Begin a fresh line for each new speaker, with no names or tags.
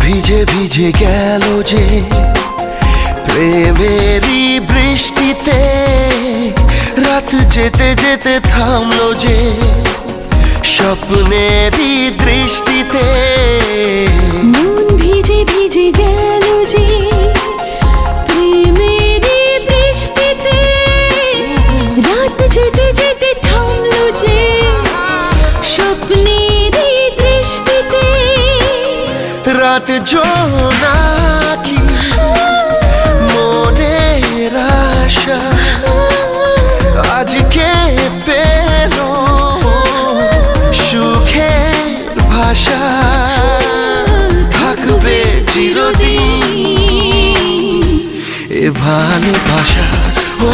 ভিজে ভিজে গেল যে প্রেমেরই বৃষ্টিতে, রাত যেতে যেতে থামলো যে স্বপ্নেরই দৃষ্টিতে।
মন ভিজে ভিজে গেল যে প্রেমেরই বৃষ্টিতে, রাত যেতে যেতে থামলো যে স্বপ্নেরই দৃষ্টিতে।
রাত জোনাকি মনের আশা আজকে পেল সুখের ভাষা, থাকবে চিরদিন এ ভালোবাসা। ও